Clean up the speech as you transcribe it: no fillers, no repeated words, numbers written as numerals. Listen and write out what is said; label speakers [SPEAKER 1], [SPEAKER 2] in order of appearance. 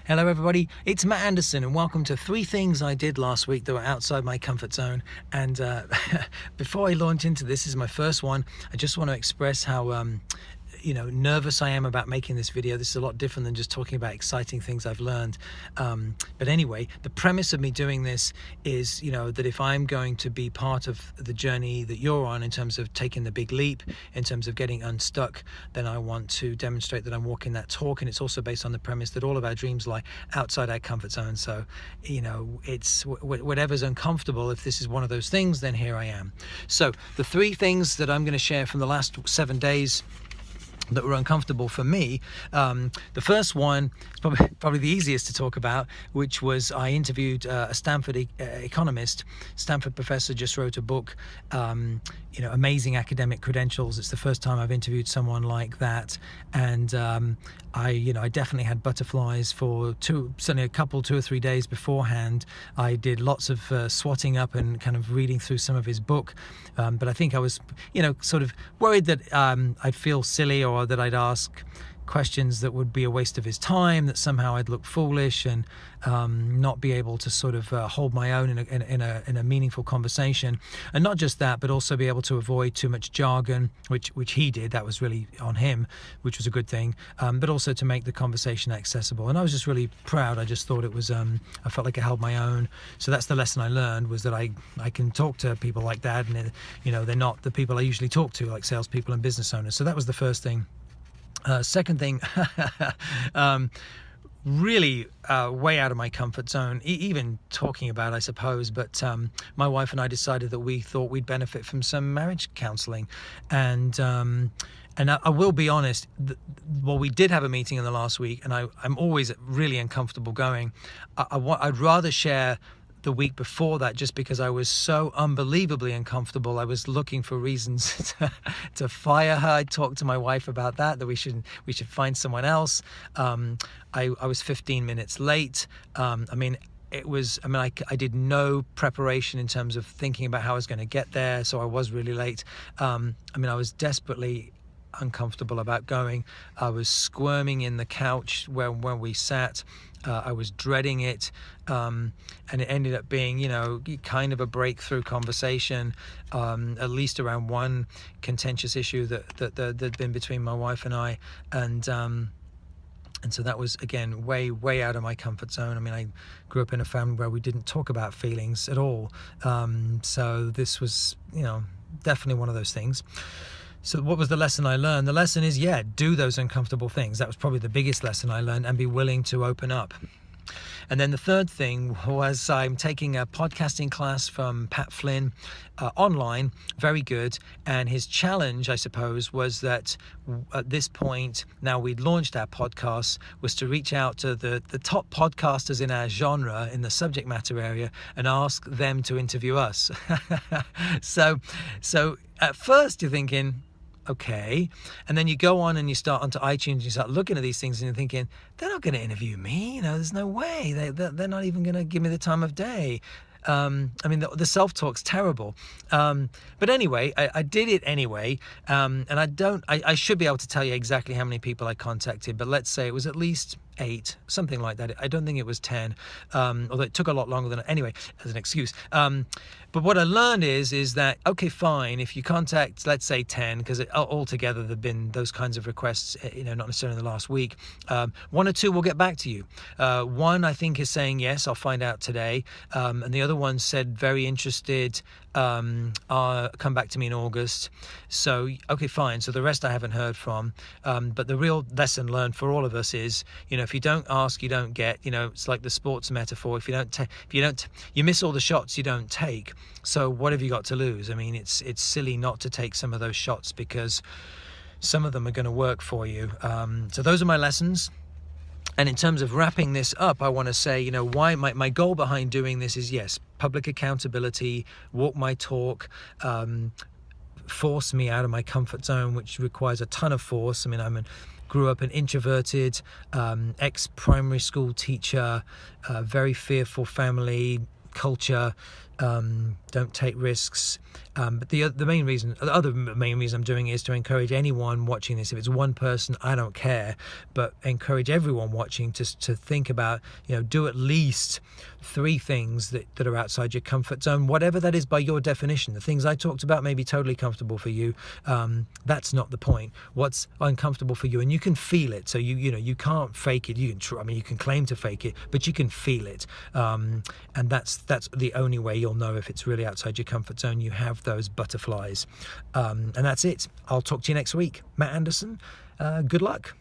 [SPEAKER 1] Hello everybody, it's Matt Anderson and welcome to 3 things I did last week that were outside my comfort zone. And before I launch into this is my first one, I just want to express how nervous I am about making this video. This is a lot different than just talking about exciting things I've learned. But anyway, the premise of me doing this is, that if I'm going to be part of the journey that you're on in terms of taking the big leap, in terms of getting unstuck, then I want to demonstrate that I'm walking that talk. And it's also based on the premise that all of our dreams lie outside our comfort zone. So, it's whatever's uncomfortable. If this is one of those things, then here I am. So the 3 things that I'm going to share from the last 7 days that were uncomfortable for me. The first one is probably the easiest to talk about, which was I interviewed a Stanford economist. Stanford professor just wrote a book, amazing academic credentials. It's the first time I've interviewed someone like that, and I definitely had butterflies for certainly 2 or 3 days beforehand. I did lots of swatting up and kind of reading through some of his book, but I think I was sort of worried that I'd feel silly, or that I'd ask questions that would be a waste of his time, that somehow I'd look foolish and not be able to sort of hold my own in a meaningful conversation. And not just that, but also be able to avoid too much jargon, which he did. That was really on him, which was a good thing, but also to make the conversation accessible. And I was just really proud. I just thought it was I felt like I held my own. So that's the lesson I learned, was that I can talk to people like that, and they're not the people I usually talk to, like salespeople and business owners. So that was the first thing. Second thing, really way out of my comfort zone, even talking about, I suppose, but my wife and I decided that we thought we'd benefit from some marriage counseling. And I will be honest, we did have a meeting in the last week, and I'm always really uncomfortable going. I'd rather share the week before that, just because I was so unbelievably uncomfortable. I was looking for reasons to fire her. I talked to my wife about that we should find someone else. I was 15 minutes late. I did no preparation in terms of thinking about how I was going to get there, so I was really late. I was desperately uncomfortable about going. I was squirming in the couch where we sat. I was dreading it, and it ended up being, kind of a breakthrough conversation, at least around one contentious issue that'd been between my wife and I, and so that was, again, way out of my comfort zone. I grew up in a family where we didn't talk about feelings at all, so this was, definitely one of those things. So what was the lesson I learned? The lesson is, do those uncomfortable things. That was probably the biggest lesson I learned, and be willing to open up. And then the third thing was I'm taking a podcasting class from Pat Flynn online, very good. And his challenge, I suppose, was that at this point, now we'd launched our podcast, was to reach out to the top podcasters in our genre, in the subject matter area, and ask them to interview us. So at first you're thinking, okay, and then you go on and you start onto iTunes and you start looking at these things and you're thinking, they're not going to interview me, there's no way, they're not even going to give me the time of day. The self-talk's terrible, but anyway, I did it anyway, and I should be able to tell you exactly how many people I contacted, but let's say it was at least 8, something like that. I don't think it was 10, although it took a lot longer than anyway, as an excuse. But what I learned is that, okay, fine, if you contact, let's say 10, because altogether there've been those kinds of requests, not necessarily in the last week, 1 or 2 will get back to you. One, I think, is saying yes, I'll find out today, and the other one said very interested, come back to me in August. So, okay, fine. So the rest I haven't heard from. But the real lesson learned for all of us is, if you don't ask, you don't get. It's like the sports metaphor. If you miss all the shots you don't take. So what have you got to lose? It's silly not to take some of those shots, because some of them are going to work for you. So those are my lessons. And in terms of wrapping this up, I want to say, why my goal behind doing this is, yes, public accountability, walk my talk, force me out of my comfort zone, which requires a ton of force. Grew up an introverted, ex-primary school teacher, very fearful family, culture, Don't take risks. But the other main reason I'm doing it is to encourage anyone watching this. If it's one person, I don't care, but encourage everyone watching to think about, do at least 3 things that are outside your comfort zone, whatever that is by your definition. The things I talked about may be totally comfortable for you. That's not the point. What's uncomfortable for you, and you can feel it. So you can't fake it. You can claim to fake it, but you can feel it. And that's the only way you'll know if it's really outside your comfort zone. You have those butterflies. And that's it. I'll talk to you next week. Matt Anderson, good luck.